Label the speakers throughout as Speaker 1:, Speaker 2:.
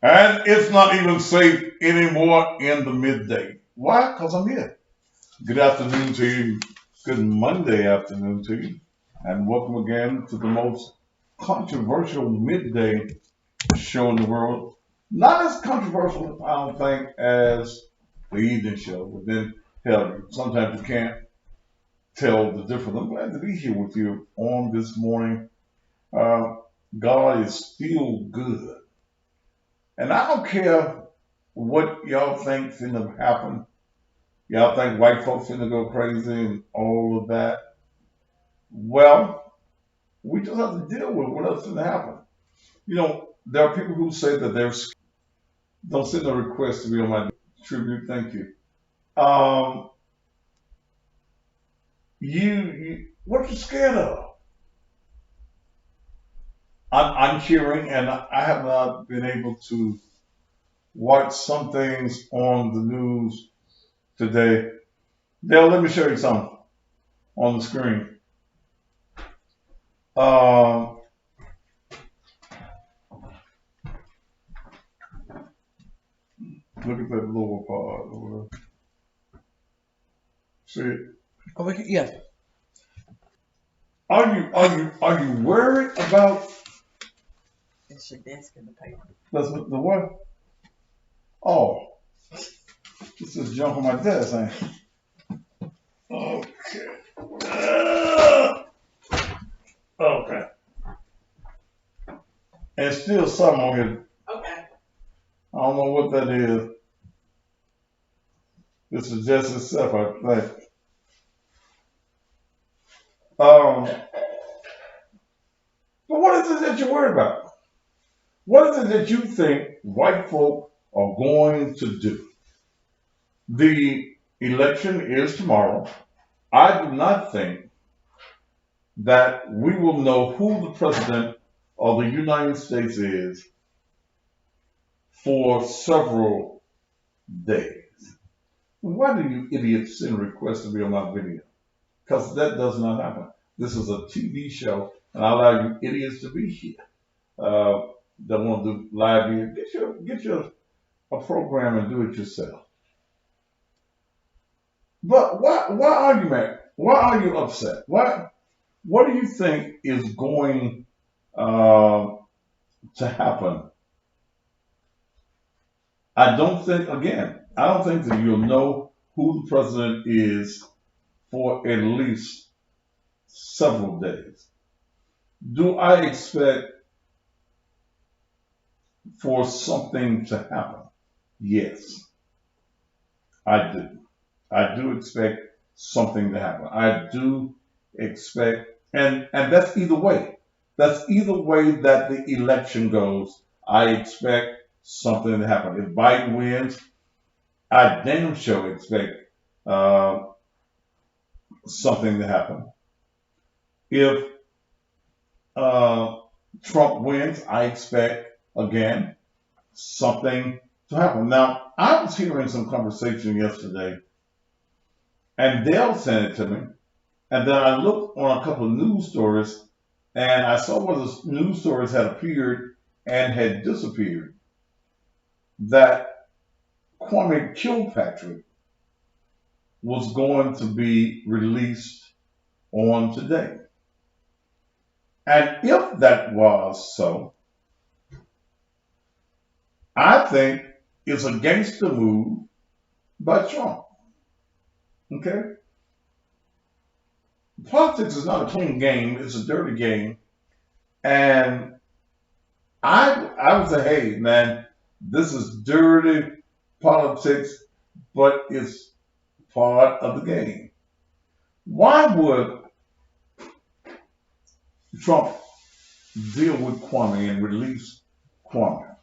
Speaker 1: And it's not even safe anymore in the midday. Why? Because I'm here. Good afternoon to you. Good Monday afternoon to you. And welcome again to the most controversial midday show in the world. Not as controversial, I don't think, as the evening show. But then, hell, sometimes you can't tell the difference. I'm glad to be here with you on this morning. Uh, God is still good. And I don't care what y'all think finna happen. Y'all think white folks finna go crazy and all of that. Well, we just have to deal with what else finna happen. You know, there are people who say that they're scared. Don't send a request to be on my tribute. Thank you. Um, what are you scared of? I'm hearing, and I have not been able to watch some things on the news today. Dale, let me show you something on the screen. Um, Look at that lower part. Or whatever. See it?
Speaker 2: Oh, yeah.
Speaker 1: Are you worried about
Speaker 2: It's your desk in the paper.
Speaker 1: the what? Oh, this is junk on my desk, ain't it? Okay. Okay. And still something on here.
Speaker 2: Okay.
Speaker 1: I don't know what that is. This is just itself, I think. But what is it that you're worried about? What is it that you think white folk are going to do? The election is tomorrow. I do not think that we will know who the president of the United States is for several days. Why do you idiots send requests to be on my video? Because that does not happen. This is a TV show, and I allow you idiots to be here. That want to do live video. Get your a program and do it yourself. But why are you mad? Why are you upset? What do you think is going to happen? I don't think that you'll know who the president is for at least several days. Do I expect for something to happen? Yes, I do. I do expect something to happen. I do expect, and that's either way. That's either way that the election goes. I expect something to happen. If Biden wins, I damn sure expect uh, something to happen. If uh, Trump wins, I expect again something to happen. Now, I was hearing some conversation yesterday, and Dale sent it to me, and then I looked on a couple of news stories, and I saw where the news stories had appeared and had disappeared. That Kwame Kilpatrick was going to be released on today. And if that was so, I think it's against the move by Trump. Okay? Politics is not a clean game, it's a dirty game. And I would say, hey, man, this is dirty politics, but it's part of the game. Why would Trump deal with Kwame and release Kwame?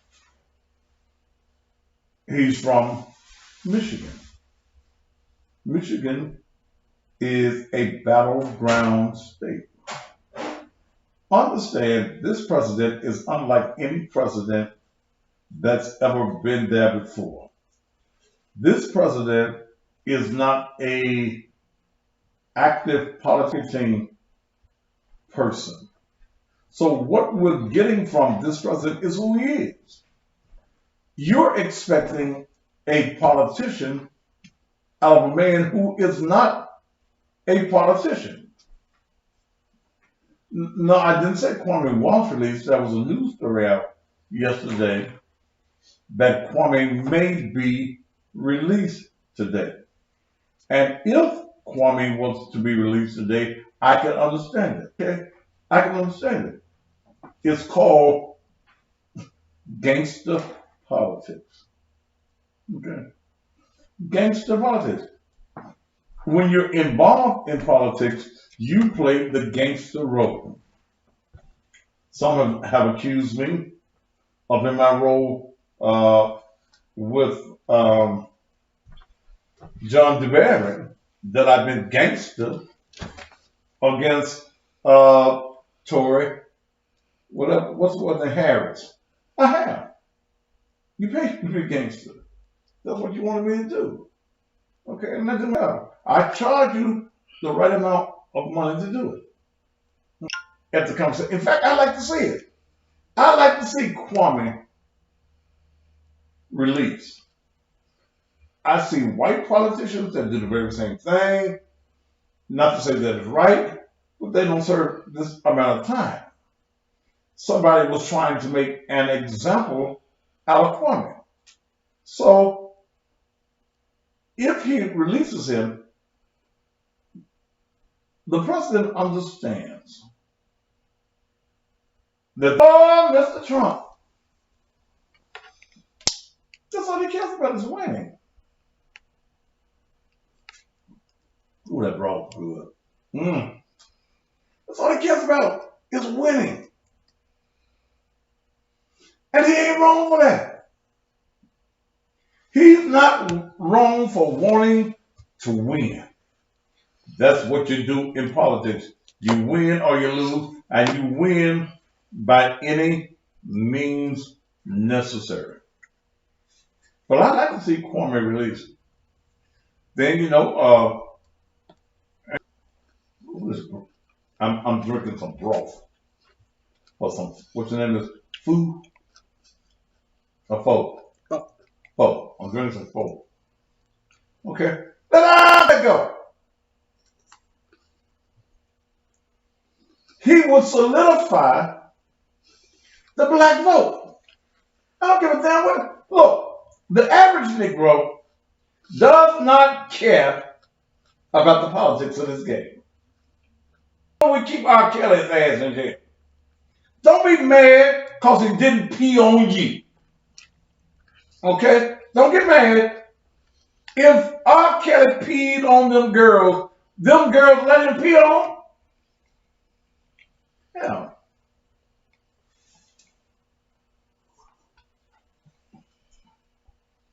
Speaker 1: He's from Michigan. Michigan is a battleground state. Understand, this president is unlike any president that's ever been there before. This president is not a active politician person. So what we're getting from this president is who he is. You're expecting a politician out of a man who is not a politician. No, I didn't say Kwame was released. There was a news story out yesterday that Kwame may be released today. And if Kwame wants to be released today, I can understand it. Okay? I can understand it. It's called gangster politics. Okay? Gangster politics. When you're involved in politics, you play the gangster role. Some have accused me of in my role with John DeBerry that I've been gangster against Tory, whatever, what's the word, Harris. I have. You pay me to be gangster. That's what you wanted me to do. Okay, and that didn't matter. I charge you the right amount of money to do it. At the conversation. In fact, I like to see it. I like to see Kwame released. I see white politicians that do the very same thing. Not to say that it's right, but they don't serve this amount of time. Somebody was trying to make an example out of Kwame. So if he releases him, the president understands that, oh, Mr. Trump, that's all he cares about is winning. Ooh, that brought good. That's all he cares about is winning. And he ain't wrong for that. He's not wrong for wanting to win. That's what you do in politics. You win or you lose, and you win by any means necessary. But I like to see Kwame released. Then, you know, I'm drinking some broth. Or some, what's the name of this? Food? A pho. Pho. I'm drinking some pho. Okay. Let it go. He would solidify the black vote. I don't give a damn what. Look, the average Negro does not care about the politics of this game. We keep R. Kelly's ass in jail. Don't be mad because he didn't pee on you. Okay? Don't get mad. If R. Kelly peed on them girls let him pee on them? Yeah.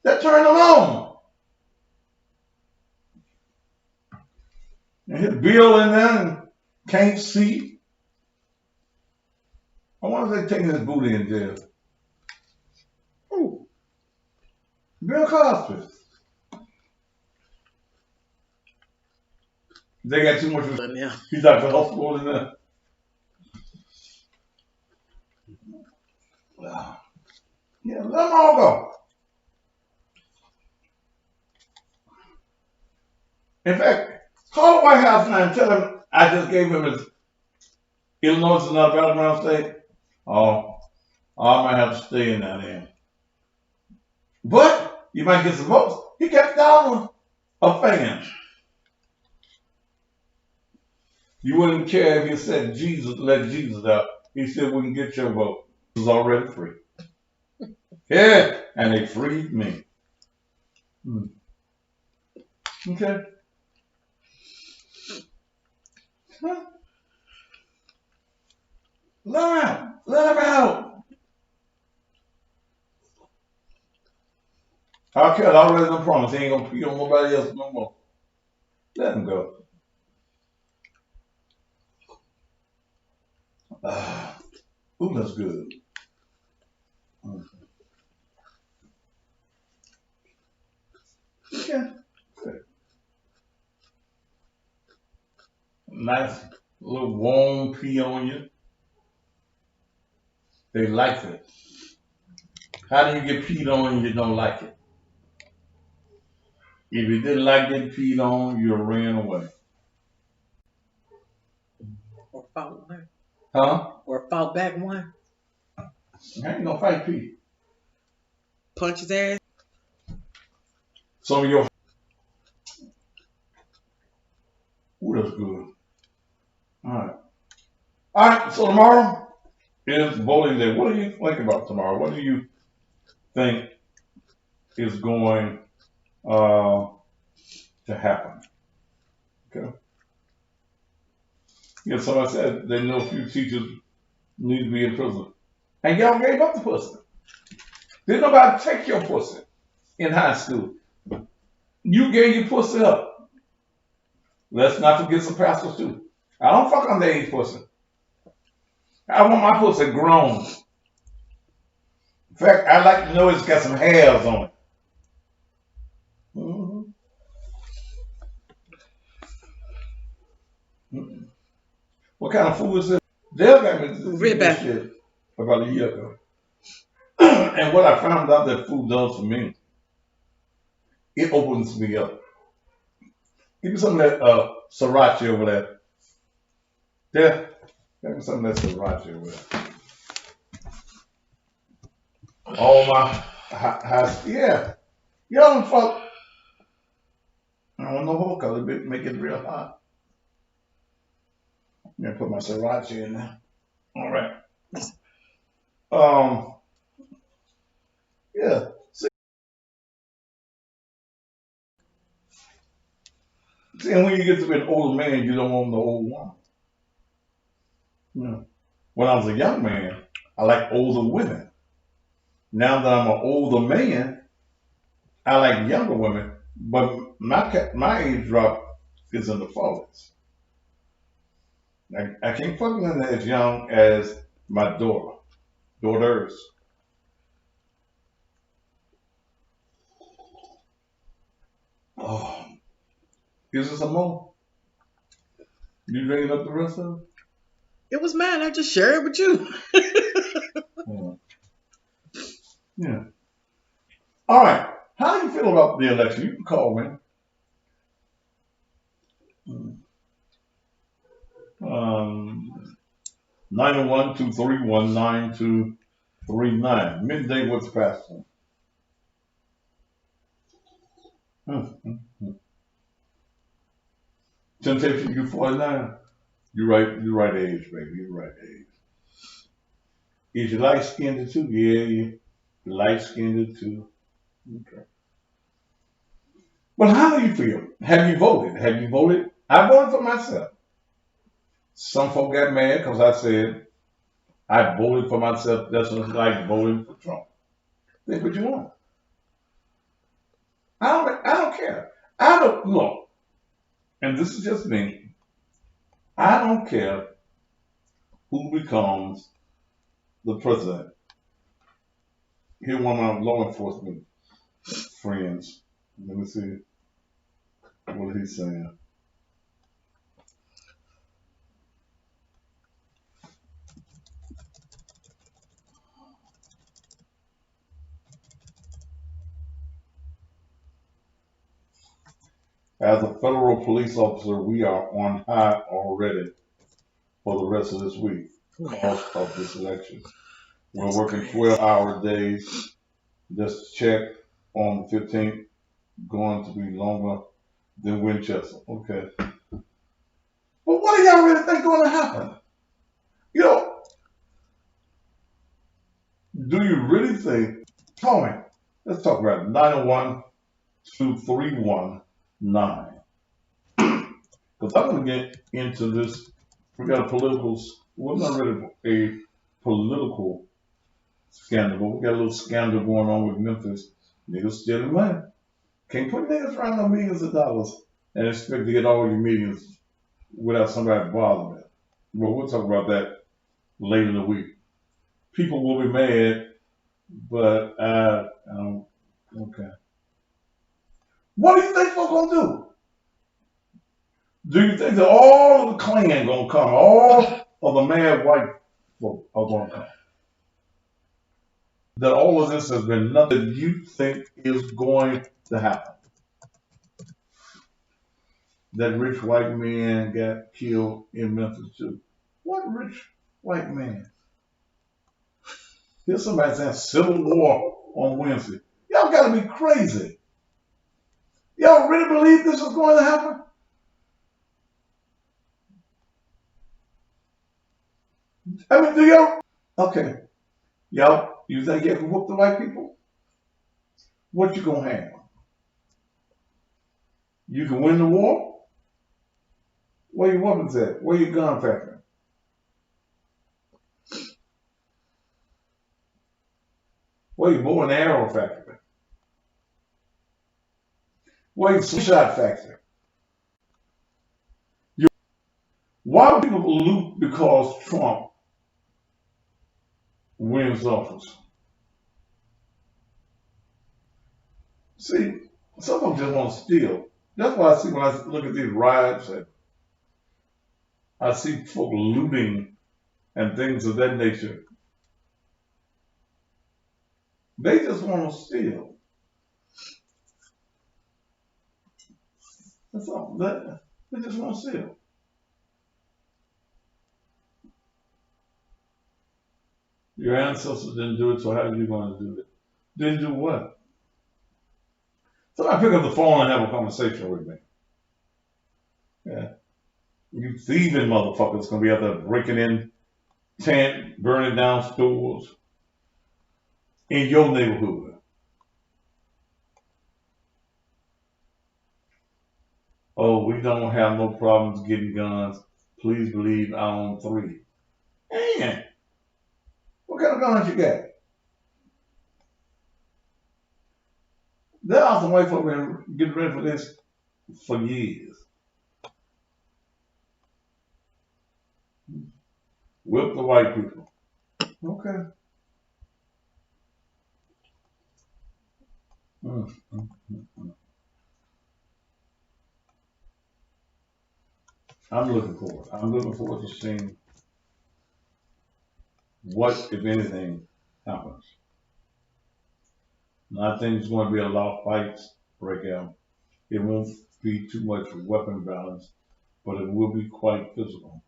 Speaker 1: That turned him on. And his bill in there and can't see. I wonder if they're taking his booty in jail. Ooh. Bill Cosby. They got too much. He's out the hospital in there. Yeah, let them all go. In fact, call the White House now and tell him I just gave him his Illinois is not a battleground state. Oh, I might have to stay in that end. But you might get some votes. He got thousands of fans. You wouldn't care if you said Jesus, let Jesus out. He still wouldn't get your vote. It was already free. Yeah, and they freed me. Okay. Huh? Let him out. Let him out. I already done promised. He ain't gonna pee on nobody else no more. Let him go. Ooh, that's good. Yeah. Good. Nice little warm pee on you. They like it. How do you get peed on and you don't like it? If you didn't like getting peed on, you ran away.
Speaker 2: Or fought one.
Speaker 1: Huh?
Speaker 2: Or fought back one.
Speaker 1: I ain't gonna fight Pete.
Speaker 2: Punch his ass.
Speaker 1: Some of your. Ooh, that's good. Alright. Alright, so tomorrow is voting day. What do you think about tomorrow? What do you think is going to happen? Okay. Yeah, somebody said they know a few teachers need to be in prison. And y'all gave up the pussy. Didn't nobody take your pussy in high school. You gave your pussy up. Let's not forget some pastors too. I don't fuck underage pussy. I want my pussy grown. In fact, I like to know it's got some hairs on it. Mm-hmm. Mm-hmm. What kind of food is this? Dale got me this shit about a year ago. And what I found out that food does for me, it opens me up. Give me some of that sriracha over there. Yeah, give me some of that sriracha over there. All my yeah. Y'all don't fuck. I don't know what color, make it real hot. I'm gonna put my sriracha in there. All right. Yeah. See, and when you get to be an older man, you don't want the old woman. Yeah. When I was a young man, I like older women. Now that I'm an older man, I like younger women. But my age drop is in the 40s. I can't fuck nothing as young as my daughters. Oh, is there some more? You drinking up the rest of it?
Speaker 2: It was mine. I just shared it with you.
Speaker 1: Yeah. All right. How do you feel about the election? You can call me. 901-231-9239. Midday with the pastor. Temptation U49. You're right age, baby. You're right age. Is you light skinned too? Yeah, you light skinned too. Okay. Well, how do you feel? Have you voted? Have you voted? I voted for myself. Some folk got mad because I said I voted for myself. That's just like voting for Trump. Think what you want. I don't care. I don't look. And this is just me. I don't care who becomes the president. Here's one of my law enforcement friends. Let me see what he's saying. As a federal police officer, we are on high already for the rest of this week because of this election. We're working 12-hour days. Just check on the 15th, going to be longer than Winchester. Okay. But what do y'all really think going to happen? You know, do you really think, Tony, let's talk about it. 901-231-9. Because I'm going to get into this. We got a political, well, not really a political scandal, but we got a little scandal going on with Memphis. Niggas stealing money. Can't put niggas around no millions of dollars and expect to get all your millions without somebody bothering it. Well, we'll talk about that later in the week. People will be mad, but okay. What do you think folks gonna do? Do you think that all of the Klan gonna come? All of the mad white folk are gonna come? that all of this has been nothing you think is going to happen. That rich white man got killed in Memphis too. What rich white man? Here's somebody saying civil war on Wednesday. Y'all gotta be crazy. Y'all really believe this is going to happen? I mean, do y'all? Okay. Y'all, you think you can whoop the white people? What you gonna have? You can win the war? Where your weapons at? Where your gun factory? Where your bow and arrow factory? Where your slingshot factory? Why do people loot because Trump wins office? See, some of them just want to steal. That's why I see when I look at these riots, and I see folk looting and things of that nature. They just want to steal. That's all. They just want to steal. Your ancestors didn't do it, so how are you going to do it? Didn't do what? So I pick up the phone and have a conversation with me. Yeah. You thieving motherfuckers gonna be out there breaking in tent, burning down stores in your neighborhood. Oh, we don't have no problems getting guns. Please believe I own 3. Man, what kind of guns you got? There are some white folk been getting ready for this for years. Whip the white people. Okay. Mm, mm, mm, mm. I'm looking forward. I'm looking forward to seeing what, if anything, happens. And I think there's going to be a lot of fights break out. It won't be too much weapon violence, but it will be quite physical.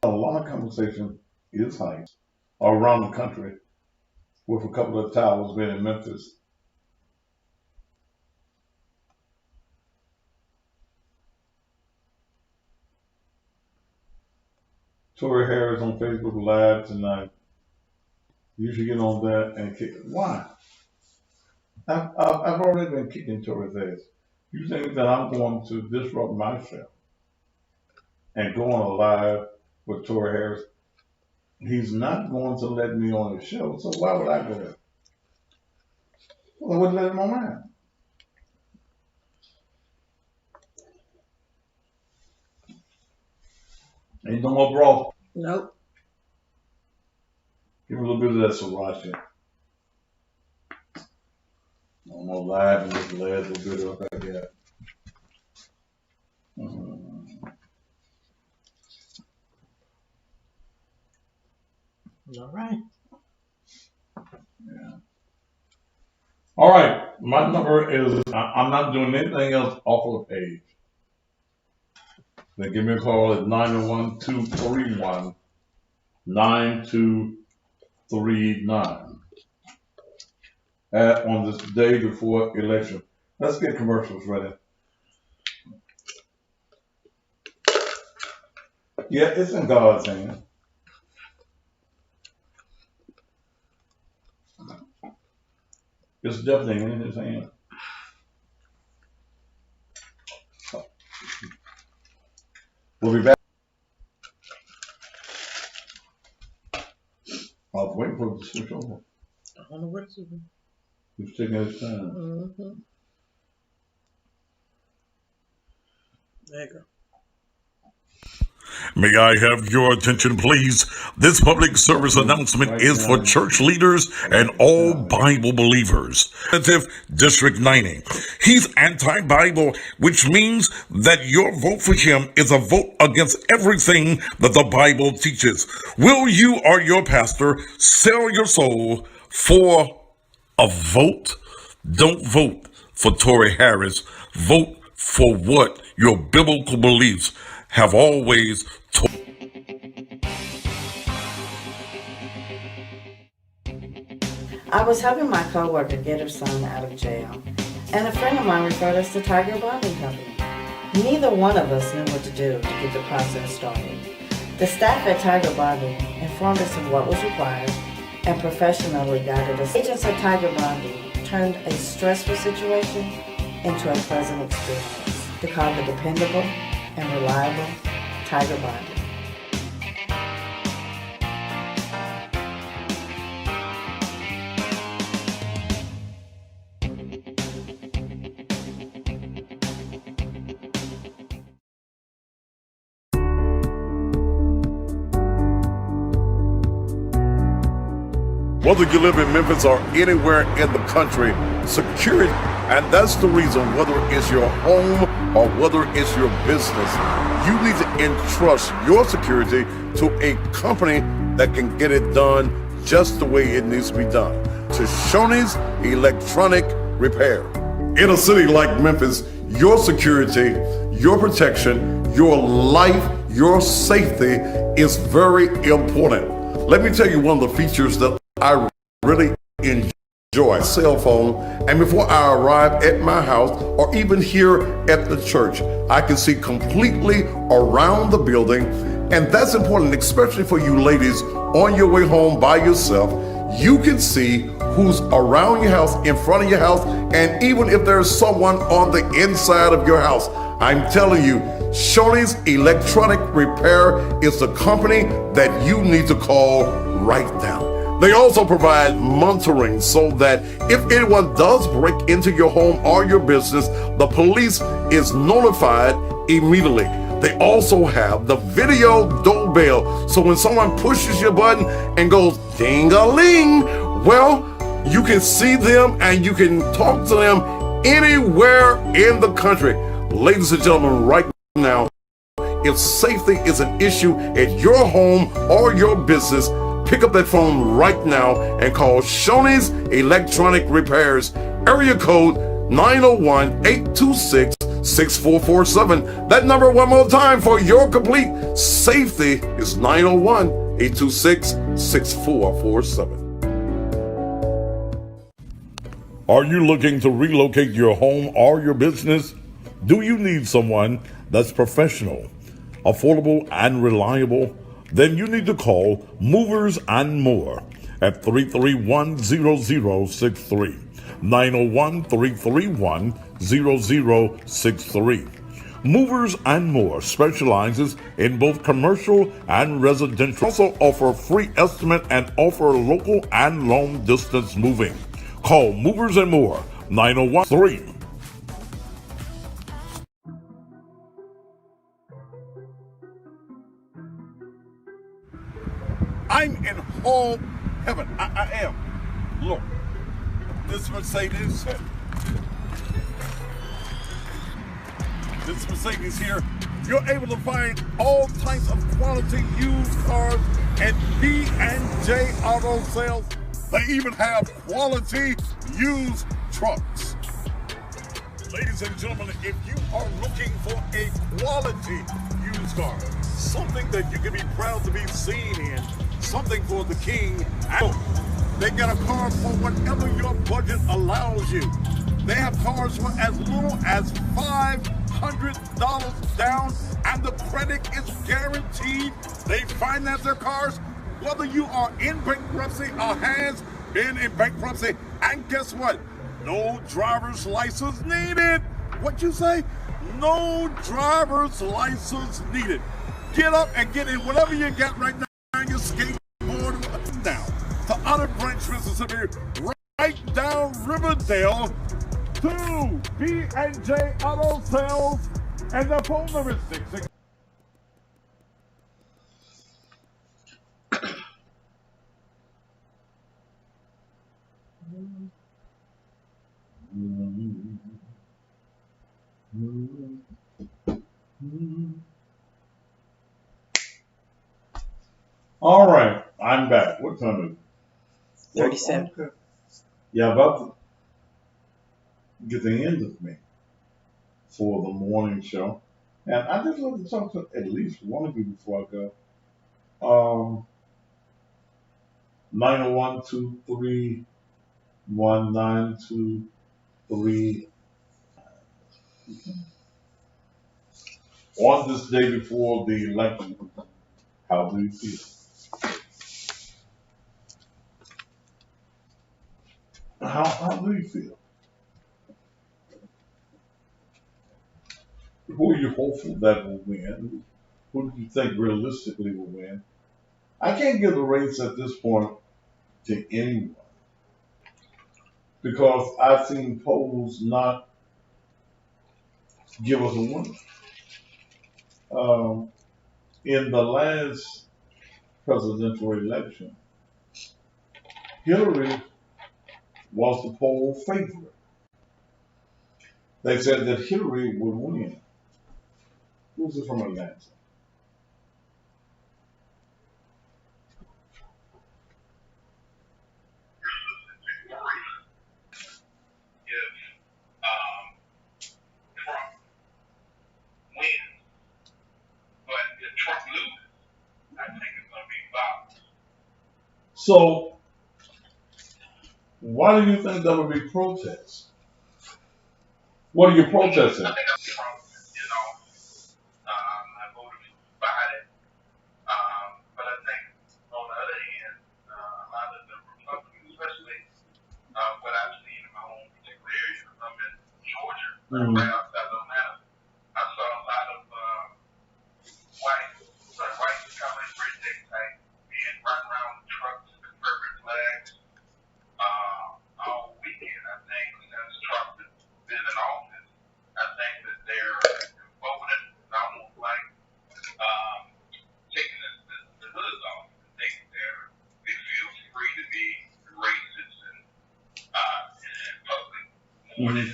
Speaker 1: A lot of conversation is heights around the country, with a couple of towers being in Memphis. Tory Harris on Facebook Live tonight. You should get on that and kick it. Why? I've already been kicking Tory's ass. You think that I'm going to disrupt my show and go on a live with Tory Harris? He's not going to let me on his show, so why would I go there? Well, I wouldn't let him on mine. Ain't no more broth.
Speaker 2: Nope.
Speaker 1: Give me a little bit of that sriracha. I'm gonna live and just last little bit of what I got.
Speaker 2: All right.
Speaker 1: Yeah. All right. My number is, I'm not doing anything else off of the page. Then give me a call at 901-231-9239 on this day before election. Let's get commercials ready. Yeah, it's in God's hand. It's definitely in his hand. We'll be back. I was waiting for it to switch over.
Speaker 2: I don't know what it's doing.
Speaker 1: He's taking his time.
Speaker 2: Mm-hmm. There you go.
Speaker 3: May I have your attention, please? This public service announcement is for church leaders and all Bible believers. District 90. He's anti-Bible, which means that your vote for him is a vote against everything that the Bible teaches. Will you or your pastor sell your soul for a vote? Don't vote for Tory Harris. Vote for what your biblical beliefs have always told.
Speaker 4: I was helping my coworker get her son out of jail, and a friend of mine referred us to Tiger Bonding Company. Neither one of us knew what to do to get the process started. The staff at Tiger Bonding informed us of what was required and professionally guided us. Agents at Tiger Bonding turned a stressful situation into a pleasant experience. They called the dependable and reliable Tiger Bonding.
Speaker 5: Whether you live in Memphis or anywhere in the country, security, and that's the reason, whether it's your home or whether it's your business, you need to entrust your security to a company that can get it done just the way it needs to be done. To Shoney's Electronic Repair. In a city like Memphis, your security, your protection, your life, your safety is very important. Let me tell you one of the features that I really enjoy. Cell phone, and before I arrive at my house or even here at the church, I can see completely around the building, and that's important, especially for you ladies on your way home by yourself. You can see who's around your house, in front of your house, and even if there's someone on the inside of your house. I'm telling you, Shoney's Electronic Repair is the company that you need to call right now. They also provide monitoring so that if anyone does break into your home or your business, the police is notified immediately. They also have the video doorbell, so when someone pushes your button and goes ding-a-ling, well, you can see them and you can talk to them anywhere in the country. Ladies and gentlemen, right now, if safety is an issue at your home or your business, pick up that phone right now and call Shoney's Electronic Repairs, area code 901-826-6447. That number one more time for your complete safety is 901-826-6447.
Speaker 3: Are you looking to relocate your home or your business? Do you need someone that's professional, affordable, and reliable? Then you need to call Movers and More at 331-0063, 901-331-0063. Movers and More specializes in both commercial and residential. Also offer free estimate and offer local and long distance moving. Call Movers and More, 901-3.
Speaker 5: I'm in home heaven. I am. Look, this Mercedes here, you're able to find all types of quality used cars at B&J Auto Sales. They even have quality used trucks. Ladies and gentlemen, if you are looking for a quality used car, something that you can be proud to be seen in, something for the king, they got a car for whatever your budget allows you. They have cars for as little as $500 down, and the credit is guaranteed. They finance their cars, whether you are in bankruptcy or has been in bankruptcy. And guess what? No driver's license needed. What you say? No driver's license needed. Get up and get in whatever you got right now. Your skateboard down to Olive Branch, Mississippi, right down Riverdale to B&J Auto Sales, and the phone number is 66.
Speaker 1: What time is it?
Speaker 2: 37.
Speaker 1: Okay. Yeah, about to get the end of me for the morning show. And I just want to talk to at least one of you before I go. 901-231-9233. On this day before the election, how do you feel? How do you feel? Who are you hopeful that will win? Who do you think realistically will win? I can't give the race at this point to anyone because I've seen polls not give us a winner. In the last presidential election, Hillary was the poll favorite. They said that Hillary would win. Who's it from Atlanta? So, why do you think there will be protests? What are you protesting? Mm. Mm-hmm.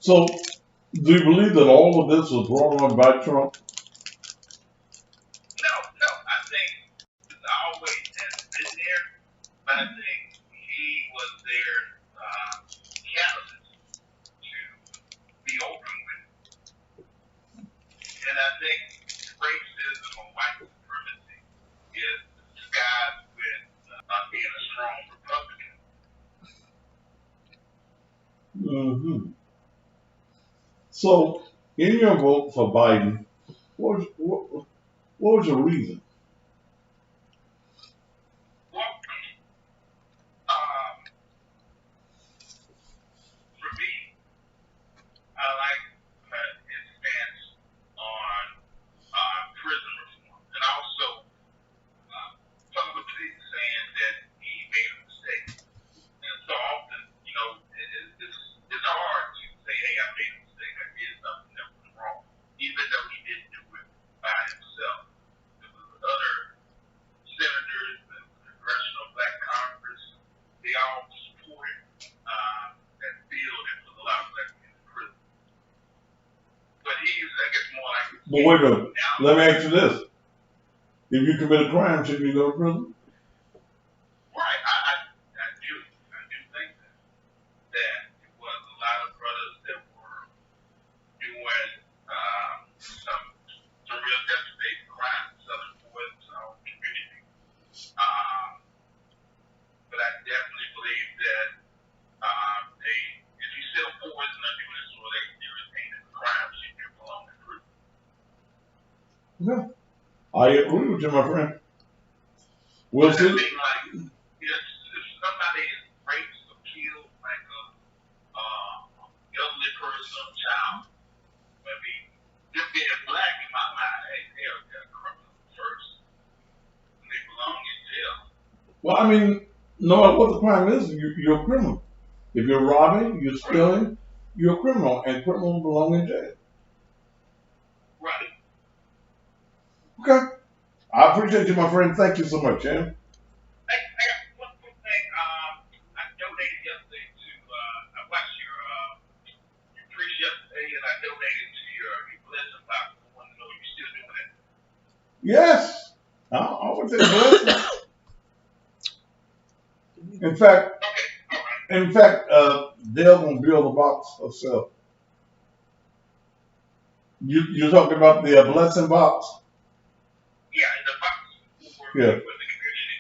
Speaker 1: So, do you believe that all of this was brought on by Trump? Mm-hmm. So, in your vote for Biden, what was your reason? But wait a minute. Let me ask you this. If you commit a crime, shouldn't you go to prison? Okay. I agree with you, my friend. We'll see. Well, I mean, no matter what the crime is, you're a criminal. If you're robbing, you're stealing, you're a criminal, and criminals belong in jail. Okay. I appreciate you, my friend. Thank you so much, Jim. Yes. I would say blessing. In fact, Dale gonna build a box herself. You're talking about the blessing box? Yeah,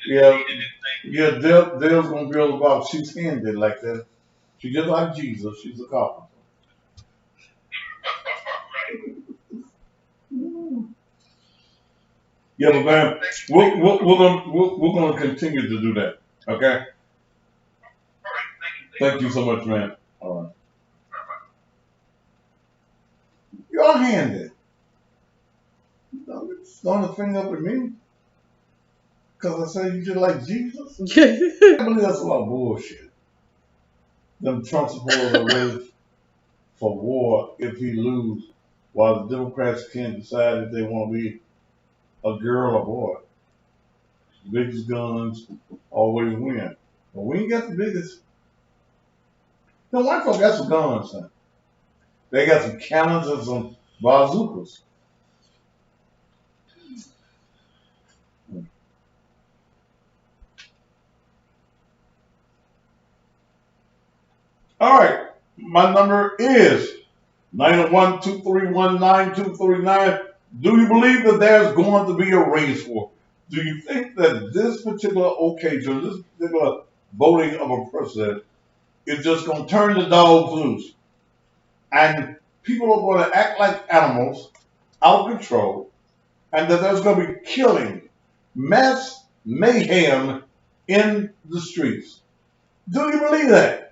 Speaker 1: yeah. Dale's gonna build a box. She's handed like that. She just like Jesus. She's a carpenter. Yeah, but man, we're gonna continue to do that. Okay. Thank you so much, man. All right. You're handed. Don't throwing the finger up at me because I say you just like Jesus. I believe that's a lot of bullshit. Them Trump supporters are ready for war if he lose, while the Democrats can't decide if they want to be a girl or boy. The biggest guns always win. But we ain't got the biggest. The white folks got some guns, son. They got some cannons and some bazookas. All right, my number is 901-231-9239. Do you believe that there's going to be a race war? Do you think that this particular occasion, this particular voting of a president, is just going to turn the dogs loose? And people are going to act like animals, out of control, and that there's going to be killing, mass mayhem in the streets. Do you believe that?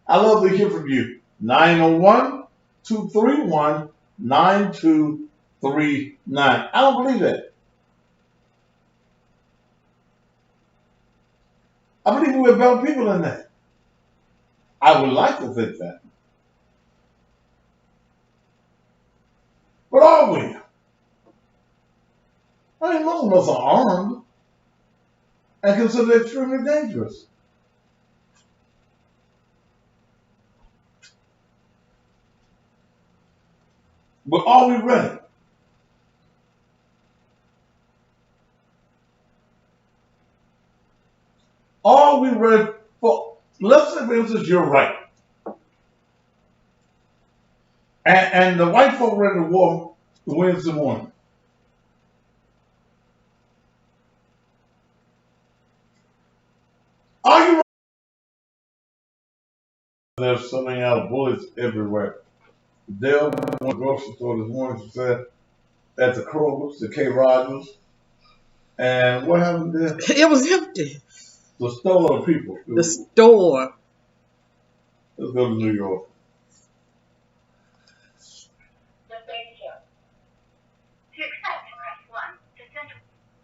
Speaker 1: I love to hear from you. 901-231-9239. I don't believe that. I believe we're better people than that. I would like to think that. But are we? I mean, most of us are armed and considered extremely dangerous. But are we ready? Are we ready for, let's say for instance, you're right. And the white folk ready to war Wednesday morning. Are you ready? They're sending out bullets everywhere. Dale went to the grocery store this morning, she said, at the Kroger's, the K. Rogers. And what happened there?
Speaker 2: It was empty.
Speaker 1: The store of people.
Speaker 2: The store.
Speaker 1: Let's go to New York.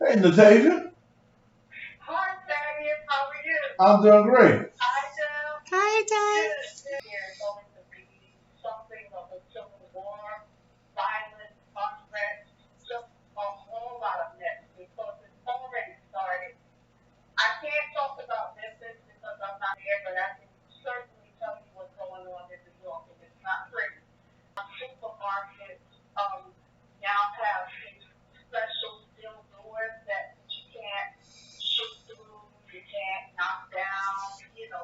Speaker 1: Hey, Natasha.
Speaker 6: Hi, Thaddeus. How are you?
Speaker 1: I'm doing great.
Speaker 2: Hi, Dad.
Speaker 6: There's going to be something of a civil war, violence, unrest, just a whole lot of mess because it's already started. I can't talk about business because I'm not there, but I can certainly tell you what's going on in New York, and it's not pretty. Supermarkets now have these special steel doors that you can't shoot through, you can't knock down,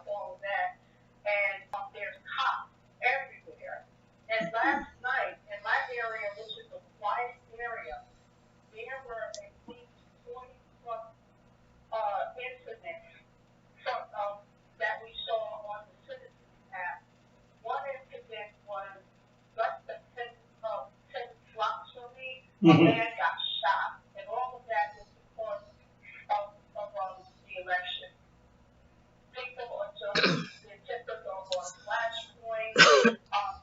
Speaker 6: all of that. And there's cops everywhere. And last night, in my area, which is a quiet area, there were at least 20 plus incidents that we saw on the Citizens app. One incident was less than 10 blocks from me. A man got shot. And all of that was because of the election. People are just, their tempers are on flashpoint.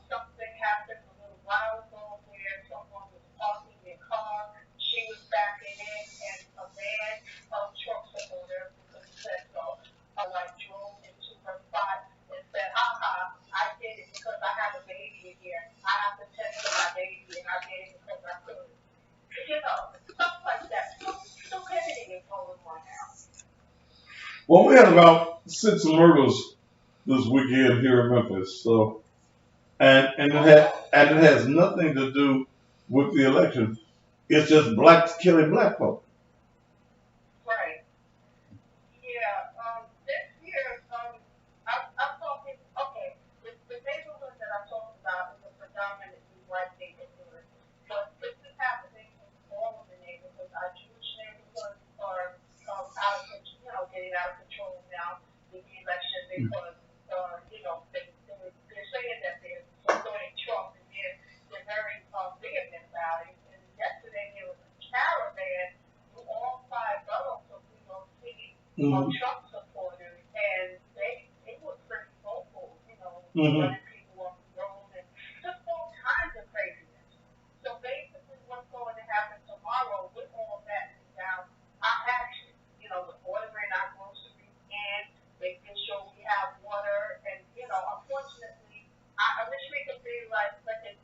Speaker 6: Something happened a little while ago where someone was parking their car. She was backing in, and a man, truck supporter, because he said so, drove into her spot and said, "Ha, I did it because I have a baby in here. I have to tend to my baby, and I did it because I could." Stuff like that. Stupidity is going on now.
Speaker 1: Well, we had about 6 murders this weekend here in Memphis. So, and it has nothing to do with the election. It's just blacks killing black folk.
Speaker 6: because, they're saying that they're supporting Trump and they're very vehement about it. And yesterday there was a caravan through all 5 boroughs of New York City of Trump supporters, and they were pretty vocal, running people off the road and just all kinds of craziness. So basically what's going to happen tomorrow with all that is down our action, with ordering our groceries in, making sure we have water, and, unfortunately, I wish we could be like it,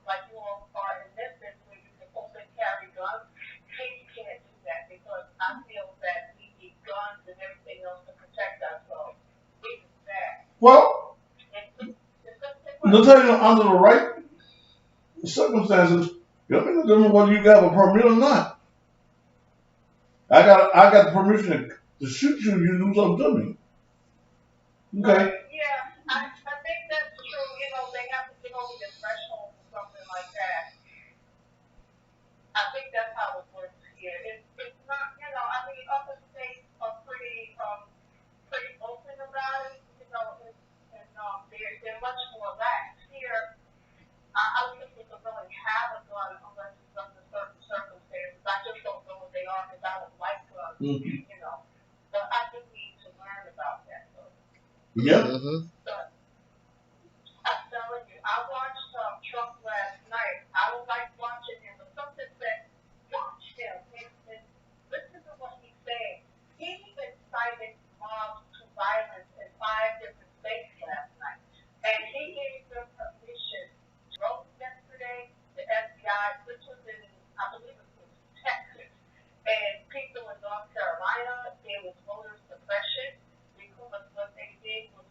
Speaker 6: like you all are in this business where you can open carry guns. We can't do that because I feel that we need guns and everything else to protect ourselves. It's bad.
Speaker 1: Well,
Speaker 6: It's
Speaker 1: Nathaniel, under the right circumstances, you don't know whether you got a permit or not. I got the permission to shoot you if you do something to me. Okay.
Speaker 6: Yeah, I think that's true. They have to get over the threshold or something like that. I think that's how it works here. It's not, other states are pretty open about it, and they're much more lax. Here, I don't think you can really have a gun unless it's under certain circumstances. I just don't know what they are because I don't like guns, But I do need to learn about that, though.
Speaker 1: Yeah.
Speaker 6: But I'm telling you, I watched Trump last night. I don't like watching him, but something said, watch him and listen to what he's saying. He incited mobs to violence in 5 different states last night. And he gave them permission. Wrote yesterday, the FBI, which was in, I believe it was Texas, and people in North Carolina, there was voter suppression because what they did was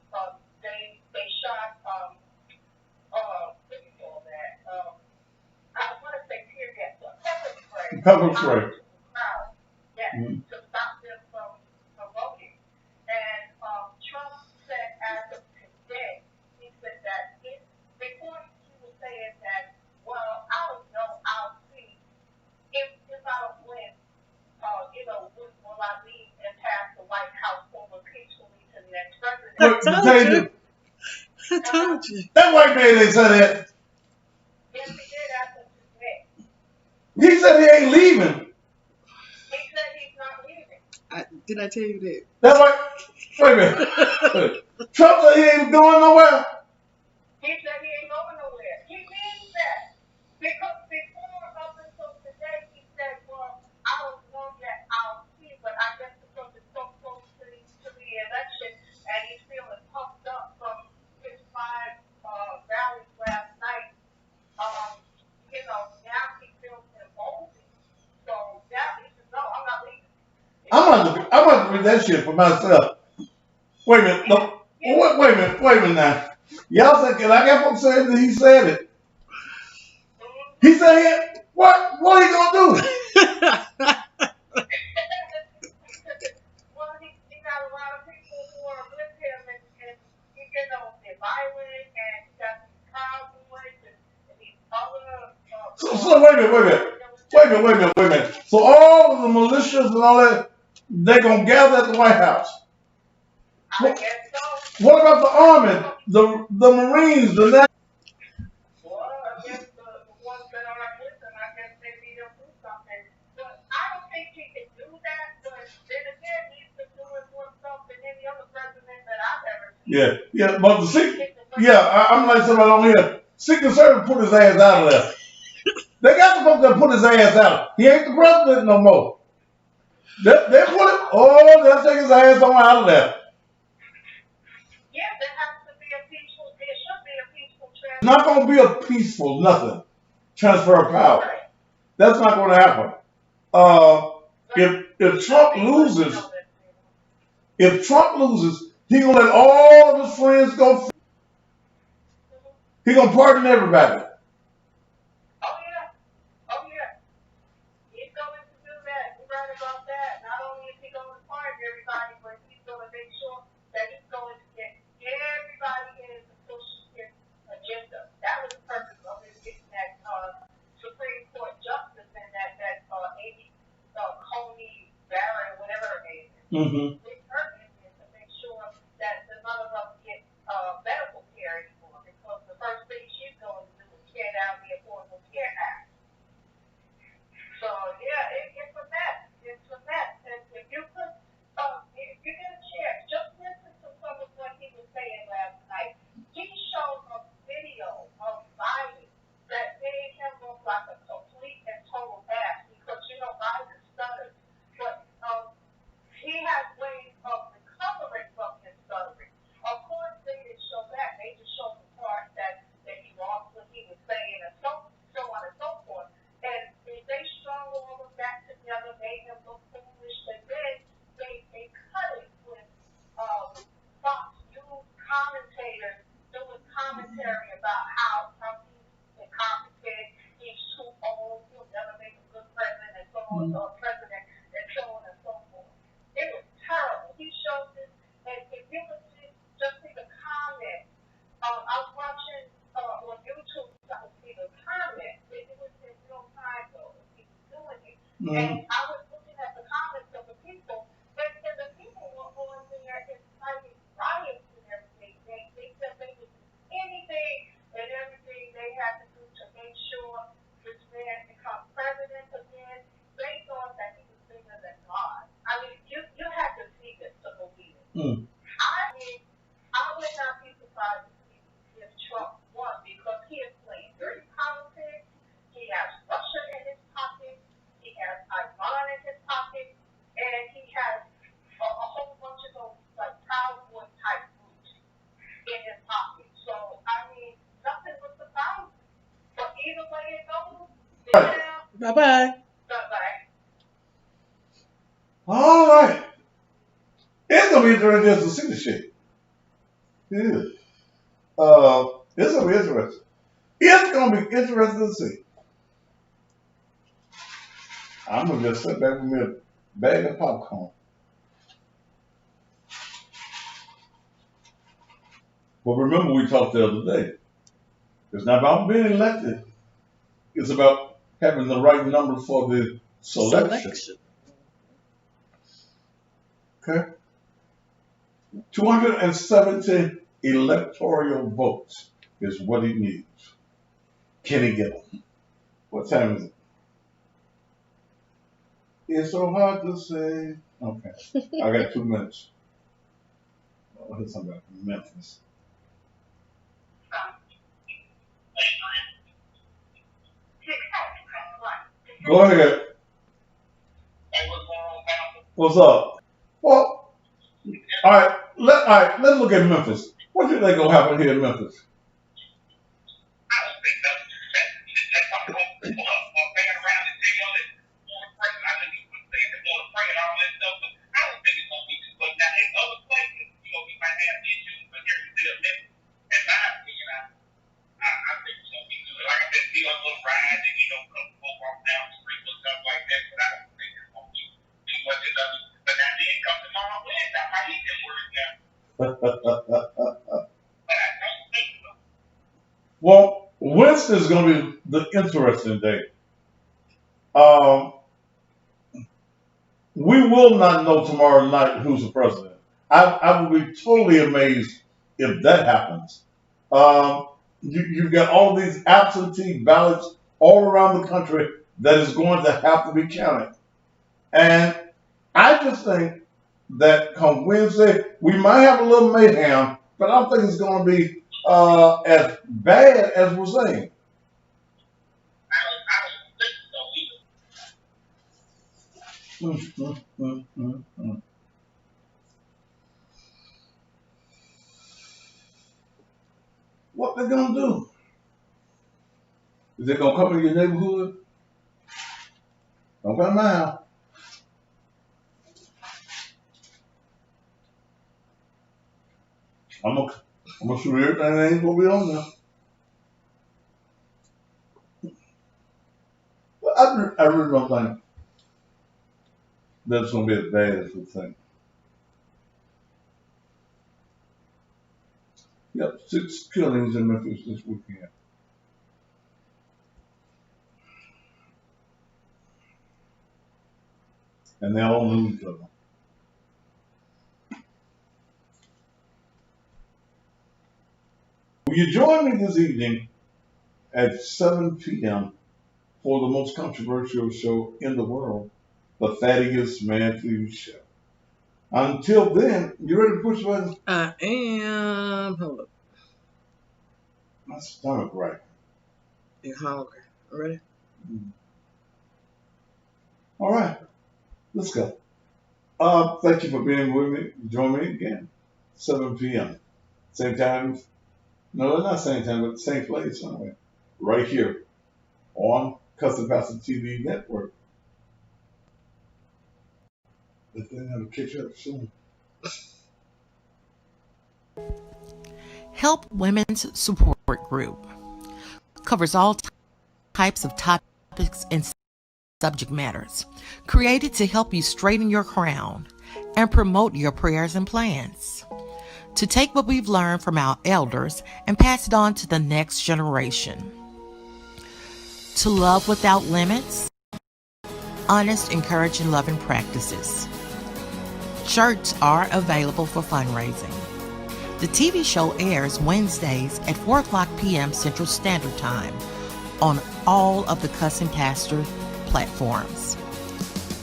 Speaker 6: they shot what do you call that? I want to say tear gas, pepper spray.
Speaker 1: Pepper spray.
Speaker 6: To the crowd, yes, to stop them from voting. And Trump said as of today, he said that before he was saying that, well, I don't know, I'll see if I don't win. Will I leave and pass the White House over peacefully to the next president?
Speaker 2: I told you.
Speaker 1: That white man ain't said that.
Speaker 6: Yes, he did after today.
Speaker 1: He said he ain't leaving.
Speaker 6: He said he's not leaving.
Speaker 2: Did I tell you that?
Speaker 1: That white. Wait a minute. Trump said he ain't going nowhere.
Speaker 6: He said he ain't going nowhere. He means that. Because before, up until today, he said, well, I don't know yet, I'll see, but I guess because it's so close to the election, and he's feeling pumped up from his 5 rallies last night, now he feels emboldened. So now he says, no, I'm not leaving.
Speaker 1: I'm about to read that shit for myself. Wait a minute. No, wait a minute now. Y'all said, and I got folks saying that he said it. He said, what are you gonna do?
Speaker 6: Well, he got a lot of people who are with him, and they're violent, and he got these cowboys and these other.
Speaker 1: So wait a minute. So all of the militias and all that, they're gonna gather at the White House.
Speaker 6: I guess so.
Speaker 1: What about the Army, the Marines, the Navy?
Speaker 6: Well, I guess the ones that are with him, I guess they need to do something. But I don't think he can do that. But then again, he's been doing more stuff than any other president that I've ever seen.
Speaker 1: Yeah, but I'm like somebody on here. Secret Service put his ass out of there. They got the folks that put his ass out. He ain't the president no more. They put it. They'll take his ass on out of there.
Speaker 6: Yeah, there has to be a peaceful. There should be a peaceful
Speaker 1: It's not going to be a peaceful nothing transfer of power.
Speaker 6: Right.
Speaker 1: That's not going to happen. If Trump loses, he gonna let all of his friends go. He gonna pardon everybody.
Speaker 6: Oh yeah. He's going to do that. You're right about that. Not only is he going to pardon everybody, but he's going to make sure that he's going to get everybody in to push his agenda. That was the purpose of him getting that Supreme Court justice and that Amy Coney Barrett, whatever her name is.
Speaker 1: Mm-hmm.
Speaker 6: His purpose is to make sure that the And I was looking at the comments of the people, and the people were on there inciting riots and everything. They said they would do anything and everything they had to do to make sure this man become president again. They thought that he was bigger than God. I mean, you had to see this to believe it. I mean, I would not be surprised to see if Trump won because he is playing dirty politics. He has Russia in his pocket. He has Iran in his pocket. And he has a whole bunch of those like Proud Boy type groups in his pocket. So, I mean, nothing was surprising. But either way it goes,
Speaker 2: Bye-bye.
Speaker 6: bye-bye.
Speaker 1: All right. It's gonna be interesting to see the shit. It is. It's gonna be interesting. It's gonna be interesting to see. I'm gonna just sit back with me a bag of popcorn. But remember, we talked the other day. It's not about being elected. It's about having the right number for the selection. Okay. 270 electoral votes is what he needs. Can he get them? What time is it? It's so hard to say. Okay. I got 2 minutes. I'll hit something about Memphis. Go ahead. What's up? Well, all right. Let's look at Memphis. What do you think gonna happen here in Memphis? Well, Wednesday is going to be the interesting day. We will not know tomorrow night who's the president. I would be totally amazed if that happens. You've got all these absentee ballots all around the country that is going to have to be counted. And I just think that come Wednesday, we might have a little mayhem, but I don't think it's going to be as bad as we're saying. What they gonna do? Is they gonna come in your neighborhood? Don't come to my house. I'm gonna shoot everything that ain't gonna be on there. But I really don't think that's gonna be as bad as we think. Yep, 6 killings in Memphis this weekend. And they all knew each other. Will you join me this evening at 7 p.m. for the most controversial show in the world, the Thaddeus Matthews Show? Until then, you ready to push the button?
Speaker 2: I am. Hold up.
Speaker 1: My stomach right.
Speaker 2: You're hungry. Ready?
Speaker 1: All right, let's go. Thank you for being with me. Join me again, 7 p.m. Same time. No, not same time, but same place somewhere. Right here on Custom Pastor TV Network. But then I'll catch up soon.
Speaker 7: Help Women's Support Group covers all types of topics and subject matters, created to help you straighten your crown and promote your prayers and plans. To take what we've learned from our elders and pass it on to the next generation. To love without limits, honest, encouraging, loving practices. Shirts are available for fundraising. The TV show airs Wednesdays at 4 o'clock p.m. Central Standard Time on all of the Cuss and Pastor platforms.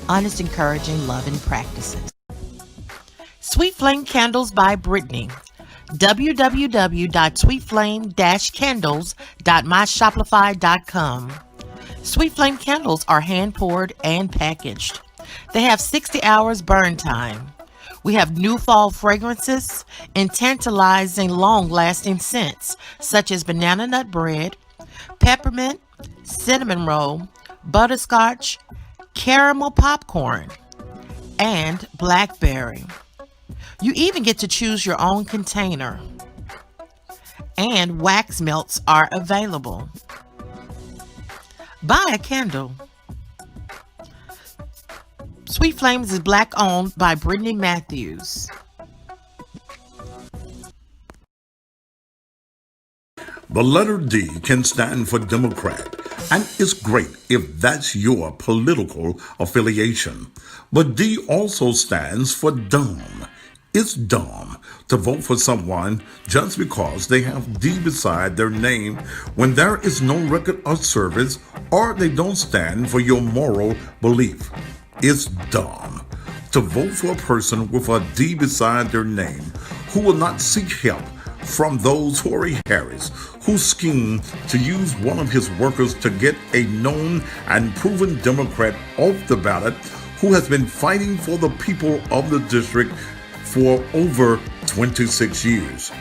Speaker 7: Honest, encouraging, loving practices. Sweet Flame Candles by Brittany. www.sweetflame-candles.myshopify.com. Sweet Flame candles are hand poured and packaged. They have 60 hours burn time. We have new fall fragrances and tantalizing long-lasting scents such as banana nut bread, peppermint, cinnamon roll, butterscotch, caramel popcorn, and blackberry. You even get to choose your own container. And wax melts are available. Buy a candle. Sweet Flames is Black owned by Brittany Matthews.
Speaker 3: The letter D can stand for Democrat, and it's great if that's your political affiliation. But D also stands for dumb. It's dumb to vote for someone just because they have D beside their name when there is no record of service or they don't stand for your moral belief. It's dumb to vote for a person with a D beside their name who will not seek help from those Tory Harris who schemed to use one of his workers to get a known and proven Democrat off the ballot who has been fighting for the people of the district for over 26 years.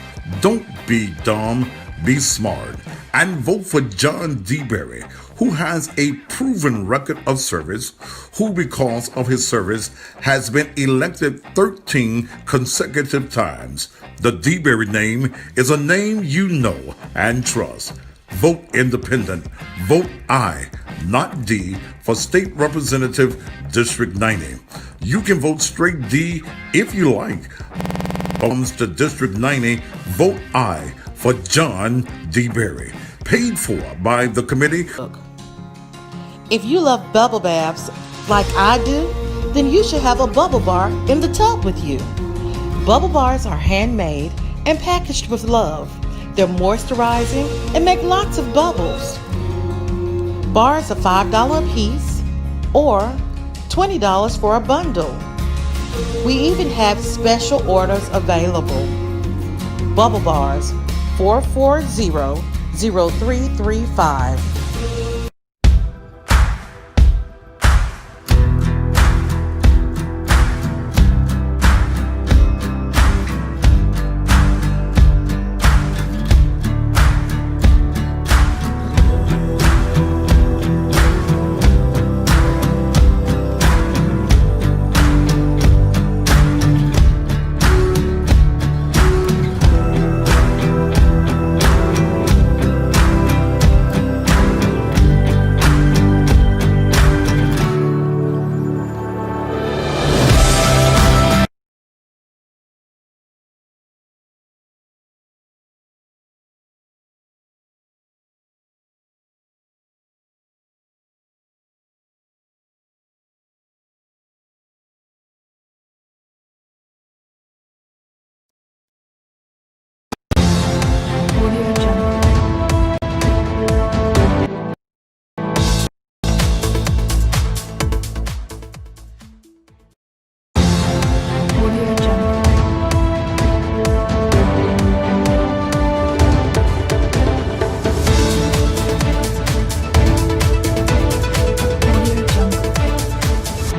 Speaker 3: Don't be dumb, be smart, and vote for John DeBerry, who has a proven record of service, who because of his service has been elected 13 consecutive times. The DeBerry name is a name you know and trust. Vote independent. Vote I, not D, for State Representative District 90. You can vote straight D if you like. Comes to District 90, vote I for John DeBerry. Paid for by the committee.
Speaker 7: If you love bubble baths like I do, then you should have a bubble bar in the tub with you. Bubble bars are handmade and packaged with love. They're moisturizing and make lots of bubbles. Bars are $5 a piece or $20 for a bundle. We even have special orders available. Bubble bars 440-0335.